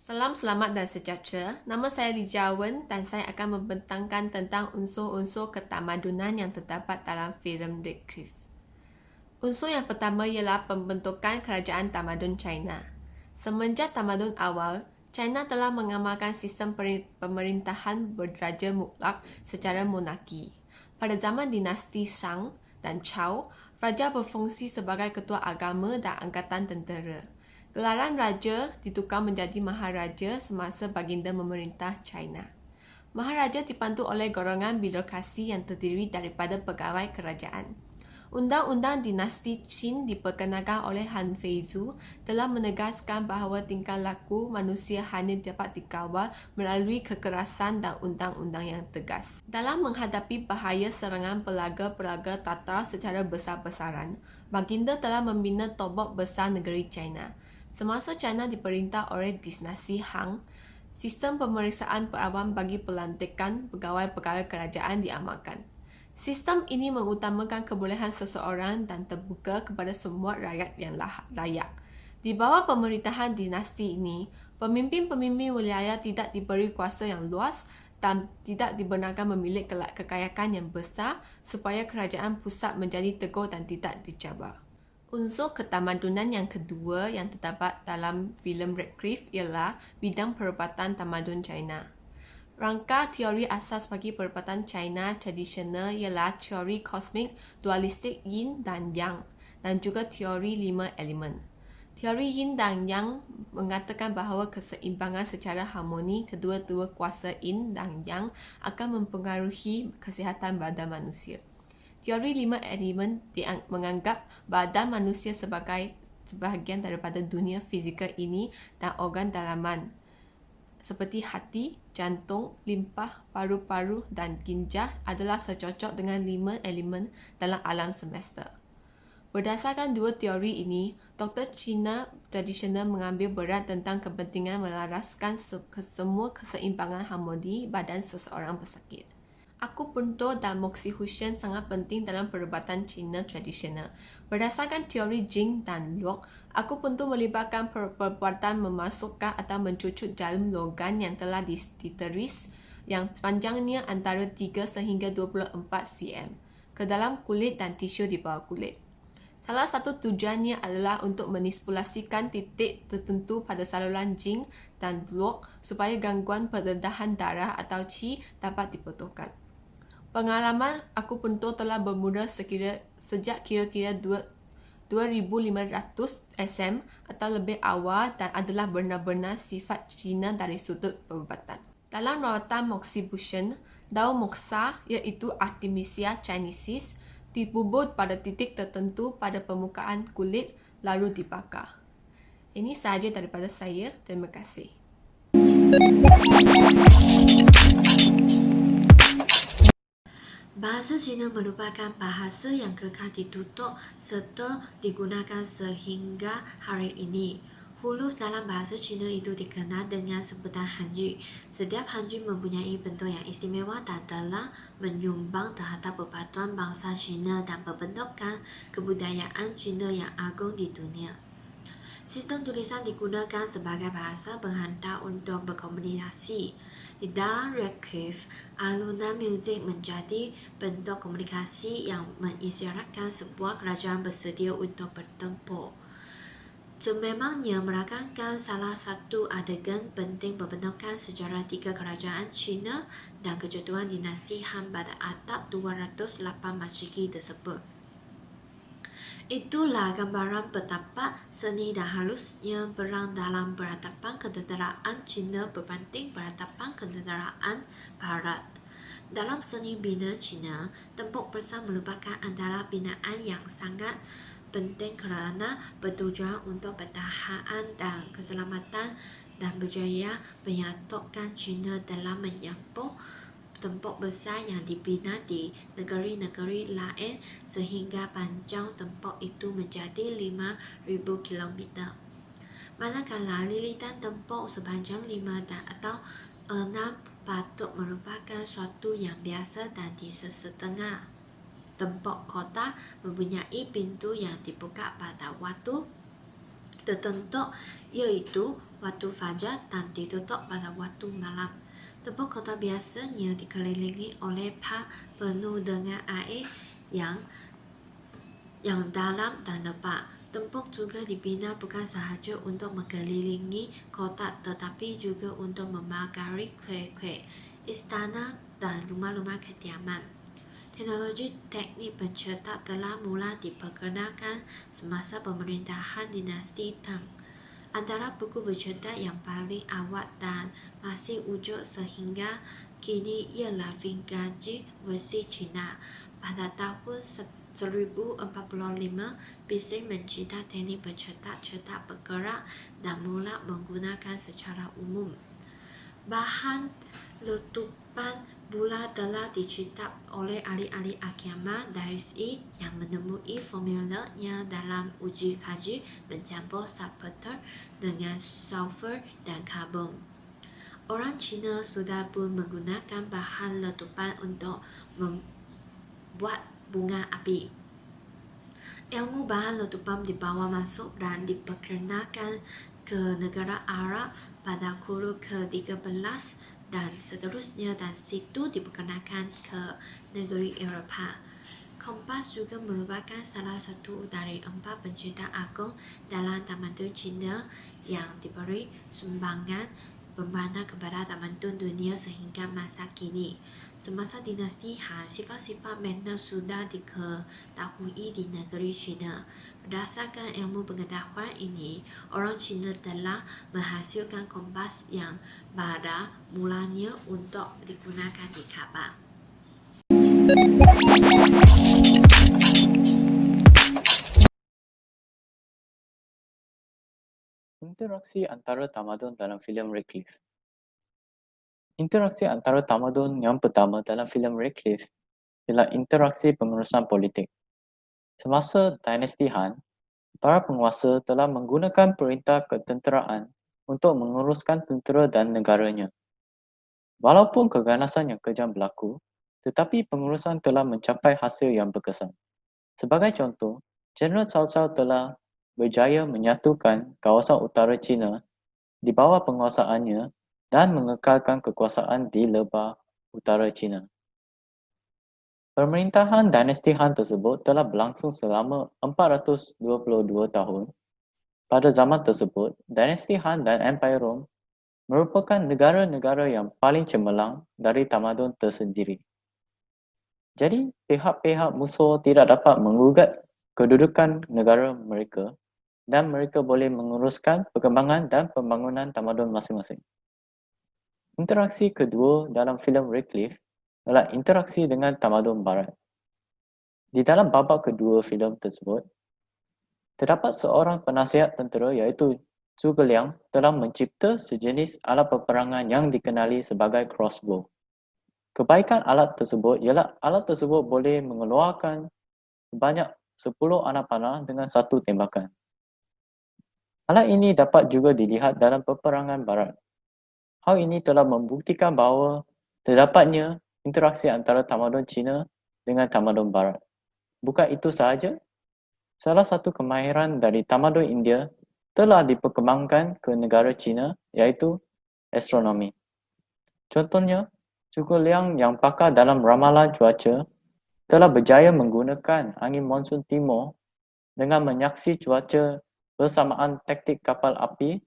Salam selamat dan sejahtera. Nama saya Li Jiawen dan saya akan membentangkan tentang unsur-unsur ketamadunan yang terdapat dalam filem Redcliffe. Unsur yang pertama ialah pembentukan kerajaan tamadun China. Semenjak tamadun awal, China telah mengamalkan sistem pemerintahan beraja mutlak secara monarki. Pada zaman dinasti Shang dan Chao, raja berfungsi sebagai ketua agama dan angkatan tentera. Gelaran raja ditukar menjadi maharaja semasa baginda memerintah China. Maharaja dipandu oleh golongan birokrasi yang terdiri daripada pegawai kerajaan. Undang-undang dinasti Qin diperkenalkan oleh Han Feizu telah menegaskan bahawa tingkah laku manusia hanya dapat dikawal melalui kekerasan dan undang-undang yang tegas. Dalam menghadapi bahaya serangan pelaga-pelaga Tatar secara besar-besaran, baginda telah membina tobok besar negeri China. Semasa China diperintah oleh dinasti Han, sistem pemeriksaan perawam bagi pelantikan pegawai-pegawai kerajaan diamalkan. Sistem ini mengutamakan kebolehan seseorang dan terbuka kepada semua rakyat yang layak. Di bawah pemerintahan dinasti ini, pemimpin-pemimpin wilayah tidak diberi kuasa yang luas dan tidak dibenarkan memiliki kekayaan yang besar supaya kerajaan pusat menjadi teguh dan tidak dicabar. Unsur ketamadunan yang kedua yang terdapat dalam filem Redcliffe ialah bidang perubatan tamadun China. Rangka teori asas bagi perubatan China tradisional ialah teori kosmik dualistik yin dan yang dan juga teori 5 elemen. Teori yin dan yang mengatakan bahawa keseimbangan secara harmoni kedua-dua kuasa yin dan yang akan mempengaruhi kesihatan badan manusia. Teori 5 elemen menganggap badan manusia sebagai sebahagian daripada dunia fizikal ini dan organ dalaman seperti hati, jantung, limpah, paru-paru dan ginjal adalah secocok dengan 5 elemen dalam alam semesta. Berdasarkan dua teori ini, doktor Cina tradisional mengambil berat tentang kepentingan melaraskan semua keseimbangan harmoni badan seseorang pesakit. Akupuntur dan moxihussion sangat penting dalam perubatan Cina tradisional. Berdasarkan teori Jing dan Lok, akupuntur melibatkan perbuatan memasukkan atau mencucuk jarum logam yang telah diteris yang panjangnya antara 3 sehingga 24 cm ke dalam kulit dan tisu di bawah kulit. Salah satu tujuannya adalah untuk menisipulasikan titik tertentu pada saluran Jing dan Lok supaya gangguan peredaran darah atau qi dapat dipotongkan. Pengalaman akupuntur telah bermula sejak kira-kira 2500 SM atau lebih awal dan adalah benar-benar sifat Cina dari sudut perubatan. Dalam rawatan moxibustion, daun moxa iaitu Artemisia chinesis dibubur pada titik tertentu pada permukaan kulit lalu dibakar. Ini sahaja daripada saya. Terima kasih. Bahasa Cina merupakan bahasa yang kekal ditutur serta digunakan sehingga hari ini. Huruf dalam bahasa Cina itu dikenal dengan sebutan Hanju. Setiap Hanju mempunyai bentuk yang istimewa dan telah menyumbang terhadap persatuan bangsa Cina dan pembentukan kebudayaan Cina yang agung di dunia. Sistem tulisan digunakan sebagai bahasa penghantar untuk berkomunikasi. Di dalam Redcliffe, alunan muzik menjadi bentuk komunikasi yang mengisyaratkan sebuah kerajaan bersedia untuk bertempur. Sememangnya merupakan salah satu adegan penting pembentukan sejarah 3 kerajaan Cina dan kejatuhan dinasti Han pada atap 208 Masehi tersebut. Itulah gambaran betapa seni dan halusnya perang dalam peradaban ketenteraan Cina berbanding peradaban ketenteraan Barat. Dalam seni bina Cina, tempur perang merupakan antara binaan yang sangat penting kerana bertujuan untuk pertahanan dan keselamatan dan berjaya menyatukan Cina dalam menyambung tempur besar yang dibina di negeri-negeri lain sehingga panjang tempur itu menjadi 5,000 km. Manakala lilitan tempur sepanjang 5 dan atau 6 patut merupakan suatu yang biasa dan disetengah. tembok kota mempunyai pintu yang dibuka pada waktu tertentu, yaitu waktu fajar dan ditutup pada waktu malam. Tembok kota biasanya dikelilingi oleh pah penuh dengan air yang dalam dan lebat. Tembok juga dibina bukan sahaja untuk mengelilingi kota, tetapi juga untuk memagari kuil-kuil, istana dan rumah-rumah kediaman. Teknologi teknik pencetak telah mula diperkenalkan semasa pemerintahan dinasti Tang. Antara buku bercetak yang paling awal dan masih wujud sehingga kini ialah Vintage versi Cina. Pada tahun 1045, bising mencipta teknik pencetak bergerak dan mula menggunakan secara umum. Bahan letupan bulan telah dicipta oleh ahli-ahli agama Daoist yang menemui formulanya dalam uji kaji mencampur salpeter dengan sulfur dan karbon. Orang Cina sudah pun menggunakan bahan letupan untuk membuat bunga api. Ilmu bahan letupan dibawa masuk dan diperkenalkan ke negara Arab pada kurun ke-13 dan seterusnya, dan situ diperkenalkan ke negeri Eropah. Kompas juga merupakan salah satu dari 4 pencipta agung dalam tamadun Cina yang diberi sumbangan pemberana kepada tamadun dunia sehingga masa kini. Semasa dinasti Han, sifat-sifat magnet sudah diketahui di negeri Cina. Berdasarkan ilmu pengetahuan ini, orang Cina telah menghasilkan kompas yang pada mulanya untuk digunakan di Kaabah. Interaksi antara tamadun dalam filem Radcliffe. Interaksi antara tamadun yang pertama dalam filem Radcliffe ialah interaksi pengurusan politik. Semasa dinasti Han, para penguasa telah menggunakan perintah ketenteraan untuk menguruskan tentera dan negaranya. Walaupun keganasan yang kejam berlaku, tetapi pengurusan telah mencapai hasil yang berkesan. Sebagai contoh, Jeneral Cao Cao telah berjaya menyatukan kawasan utara China di bawah penguasaannya dan mengekalkan kekuasaan di lebah utara China. Pemerintahan dinasti Han tersebut telah berlangsung selama 422 tahun. Pada zaman tersebut, dinasti Han dan Empire Rome merupakan negara-negara yang paling cemerlang dari tamadun tersendiri. Jadi, pihak-pihak musuh tidak dapat menggugat kedudukan negara mereka dan mereka boleh menguruskan perkembangan dan pembangunan tamadun masing-masing. Interaksi kedua dalam filem Radcliffe adalah interaksi dengan tamadun barat. Di dalam babak kedua filem tersebut, terdapat seorang penasihat tentera iaitu Zhuge Liang telah mencipta sejenis alat peperangan yang dikenali sebagai crossbow. Kebaikan alat tersebut ialah alat tersebut boleh mengeluarkan sebanyak 10 anak panah dengan satu tembakan. Alat ini dapat juga dilihat dalam peperangan barat. Hal ini telah membuktikan bahawa terdapatnya interaksi antara tamadun Cina dengan tamadun barat. Bukan itu sahaja, salah satu kemahiran dari tamadun India telah diperkembangkan ke negara Cina iaitu astronomi. Contohnya, Zhuge Liang yang pakar dalam ramalan cuaca telah berjaya menggunakan angin monsun timur dengan menyaksi cuaca bersamaan taktik kapal api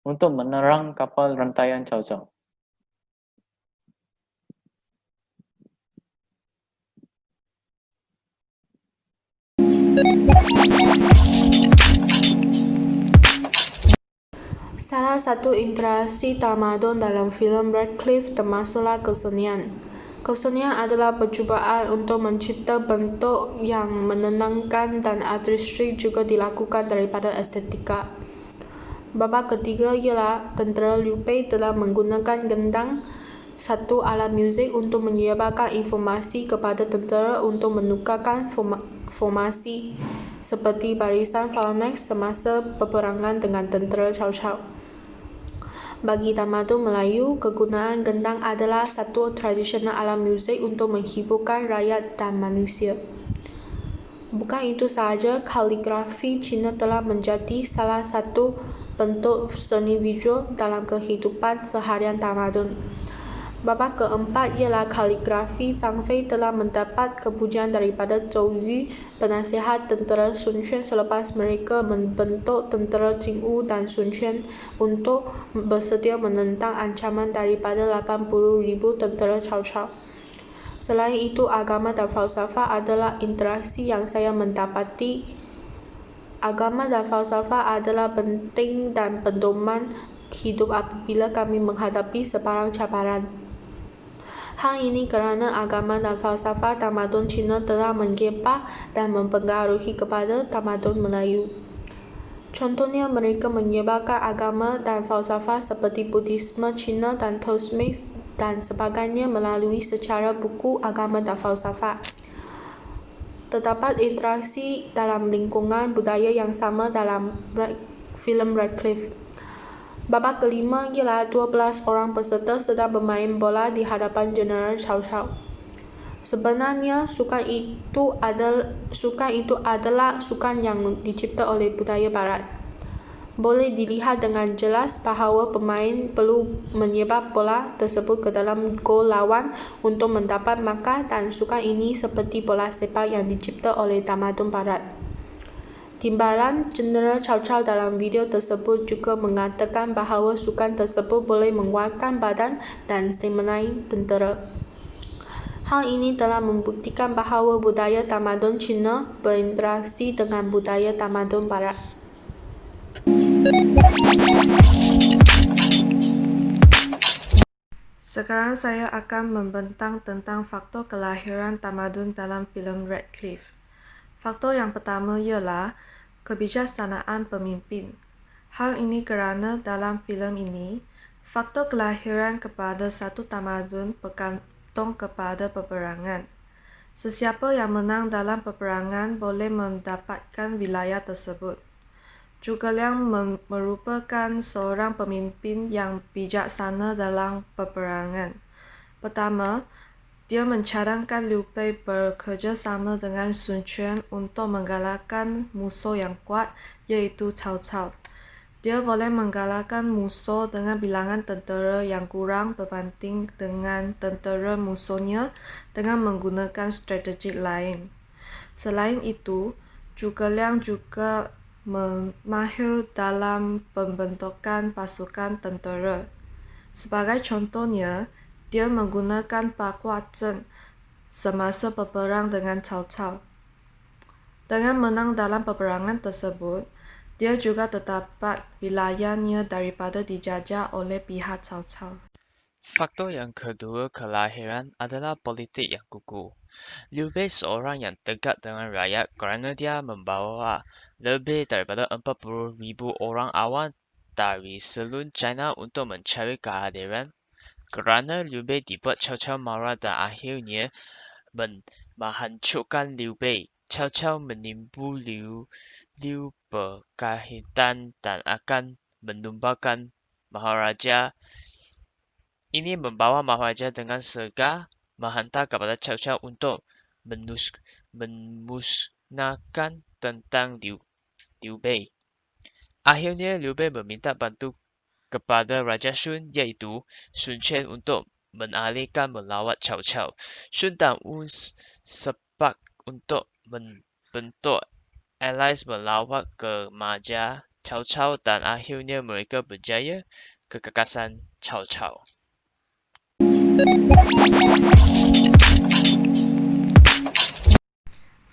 untuk menerang kapal rantaian Cao Cao. Salah satu interaksi tamadun dalam filem Radcliffe termasuklah kesenian. Kesenian adalah percubaan untuk mencipta bentuk yang menenangkan dan artistry juga dilakukan daripada estetika. Babak ketiga ialah tentera Liu Bei telah menggunakan gendang, satu alat muzik untuk menyebarkan informasi kepada tentera untuk menukarkan formasi seperti barisan phalanx semasa peperangan dengan tentera Cao Cao. Bagi tamadun Melayu, kegunaan gendang adalah satu tradisional alat muzik untuk menghiburkan rakyat dan manusia. Bukan itu sahaja, kaligrafi Cina telah menjadi salah satu bentuk seni visual dalam kehidupan seharian tamadun. Babak keempat ialah kaligrafi. Zhang Fei telah mendapat kepujian daripada Zhou Yu, penasihat tentera Sun Quan selepas mereka membentuk tentera Jingwu dan Sun Quan untuk bersedia menentang ancaman daripada 80,000 tentera Cao Cao. Selain itu, agama dan falsafah adalah interaksi yang saya mendapati. Agama dan falsafah adalah penting dan pedoman hidup apabila kami menghadapi sebarang cabaran. Hal ini kerana agama dan falsafah tamadun Cina telah menggepar dan mempengaruhi kepada tamadun Melayu. Contohnya, mereka menyebarkan agama dan falsafah seperti Buddhisme Cina dan Toastmate dan sebagainya melalui secara buku agama dan falsafah. Terdapat interaksi dalam lingkungan budaya yang sama dalam filem Radcliffe. Babak kelima ialah 12 orang peserta sedang bermain bola di hadapan Jeneral Cao Cao. Sebenarnya, sukan itu adalah sukan yang dicipta oleh budaya barat. Boleh dilihat dengan jelas bahawa pemain perlu menyebar bola tersebut ke dalam gol lawan untuk mendapat markah, dan sukan ini seperti bola sepak yang dicipta oleh tamadun barat. Timbalan Jeneral Cao Cao dalam video tersebut juga mengatakan bahawa sukan tersebut boleh menguatkan badan dan stamina tentera. Hal ini telah membuktikan bahawa budaya tamadun Cina berinteraksi dengan budaya tamadun barat. Sekarang saya akan membentang tentang faktor kelahiran tamadun dalam filem Radcliffe. Faktor yang pertama ialah kebijaksanaan pemimpin. Hal ini kerana dalam filem ini, faktor kelahiran kepada satu tamadun bergantung kepada peperangan. Sesiapa yang menang dalam peperangan boleh mendapatkan wilayah tersebut. Zhuge Liang merupakan seorang pemimpin yang bijaksana dalam peperangan. Pertama, dia mencadangkan Liu Bei bekerjasama dengan Sun Quan untuk menggalakkan musuh yang kuat, iaitu Cao Cao. Dia boleh menggalakkan musuh dengan bilangan tentera yang kurang berbanding dengan tentera musuhnya dengan menggunakan strategi lain. Selain itu, Zhuge Liang juga mahir dalam pembentukan pasukan tentera. Sebagai contohnya, dia menggunakan Bagua Zheng semasa berperang dengan Cao Cao. Dengan menang dalam peperangan tersebut, dia juga terdapat wilayahnya daripada dijajah oleh pihak Cao Cao. Faktor yang kedua kelahiran adalah politik yang kukuh. Liu Bei seorang yang dekat dengan rakyat kerana dia membawa lebih daripada 40,000 orang awam dari seluruh China untuk mencari kehadiran. Kerana Liu Bei dibuat Cao Cao marah dan akhirnya menghancurkan Liu Bei. Cao Cao menipu Liu berkaitan dan akan menumbalkan Maharaja. Ini membawa Maharaja dengan segar menghantar kepada Cao Cao untuk memusnahkan tentang Liu Bei. Akhirnya Liu Bei meminta bantu kepada Raja Sun, iaitu Sun Quan, untuk mengalihkan melawat Cao Cao. Sun dan Wu sepak untuk membentuk allies melawat remaja Cao Cao dan akhirnya mereka berjaya kegagasan Cao Cao.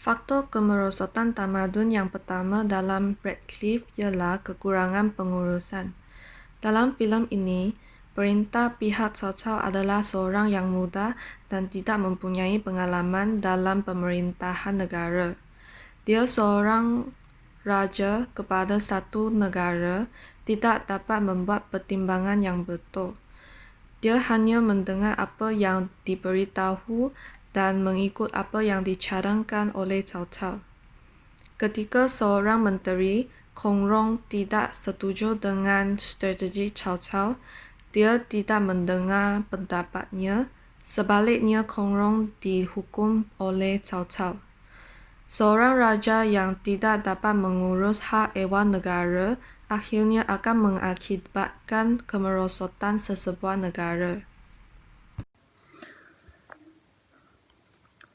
Faktor kemerosotan tamadun yang pertama dalam Radcliffe ialah kekurangan pengurusan. Dalam filem ini, perintah pihak Cao Cao adalah seorang yang muda dan tidak mempunyai pengalaman dalam pemerintahan negara. Dia seorang raja kepada satu negara, tidak dapat membuat pertimbangan yang betul. Dia hanya mendengar apa yang diberitahu dan mengikut apa yang dicadangkan oleh Cao Cao. Ketika seorang menteri Kong Rong tidak setuju dengan strategi Cao Cao, dia tidak mendengar pendapatnya. Sebaliknya, Kong Rong dihukum oleh Cao Cao. Seorang raja yang tidak dapat mengurus hak ewan negara akhirnya akan mengakibatkan kemerosotan sesebuah negara.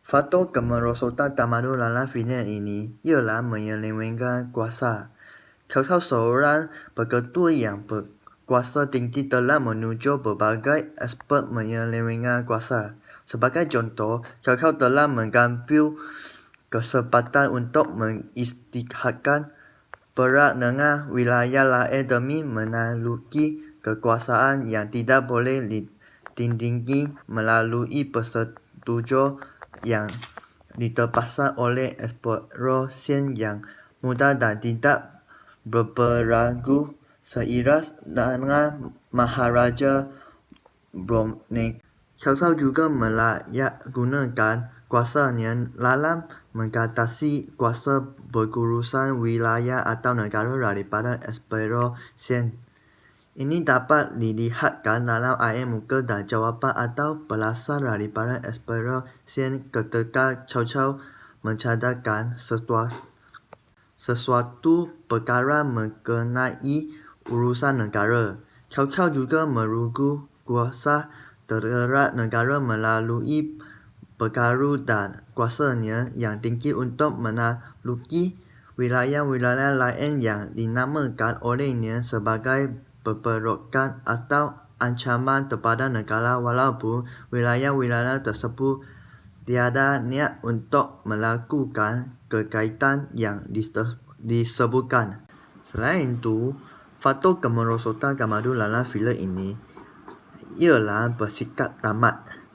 Faktor kemerosotan tamadun dalam filem ini ialah menyelewengkan kuasa. Kalau seorang peketua yang berkuasa tinggi telah menunjuk berbagai aspek menyelewengkan kuasa. Sebagai contoh, kalau telah mengambil kesempatan untuk mengisytiharkan perang dengan wilayah lain demi menaklukkan kekuasaan yang tidak boleh ditindingi melalui persetujuan yang diterpaksa oleh eksplorasi yang mudah dan tidak berperagu seiras dengan Maharaja Bromley. Kalau juga melayakgunakan kuasanya dalam mengatasi kuasa berurusan wilayah atau negara daripada eksplorasi. Ini dapat dilihatkan dalam ayat muka dan jawapan atau balasan daripada eksplorasi ketika Cao mencadangkan sesuatu perkara mengenai urusan negara. Cao juga merugu kuasa terhadap negara melalui perkara dan kuasanya yang tinggi untuk menakluki wilayah-wilayah lain yang dinamakan olehnya sebagai berperokan atau ancaman kepada negara walaupun wilayah-wilayah tersebut tiada niat untuk melakukan kekaitan yang disebutkan. Selain itu, faktor kemerosotan tamadun dalam filem ini ialah bersikap tamat.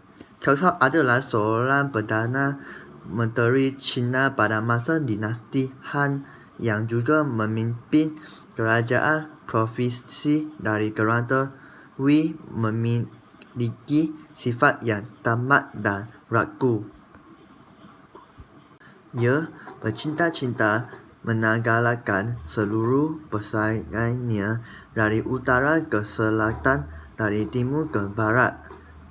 Cao adalah seorang Perdana Menteri China pada masa dinasti Han yang juga memimpin kerajaan provinsi dari kerana memiliki sifat yang tamat dan ragu. Ia bercinta-cinta menanggalkan seluruh persaingannya dari utara ke selatan, dari timur ke barat.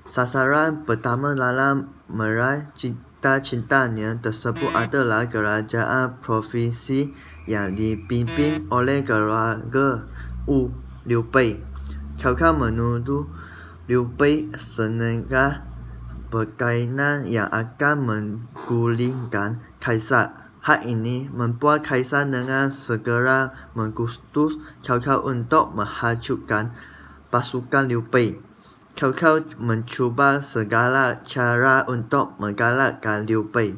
Sasaran pertama dalam meraih cita-citanya tersebut adalah kerajaan provinsi yang dipimpin oleh keluarga Liu Bei. Cao menuduh Liu Bei sengaja berkaitan yang akan menggulingkan kaisar. Hal ini membuat kaisar dengan segera mengutus Cao untuk menghancurkan pasukan Liu Bei. Cao mencuba segala cara untuk mengalahkan Liu Bei.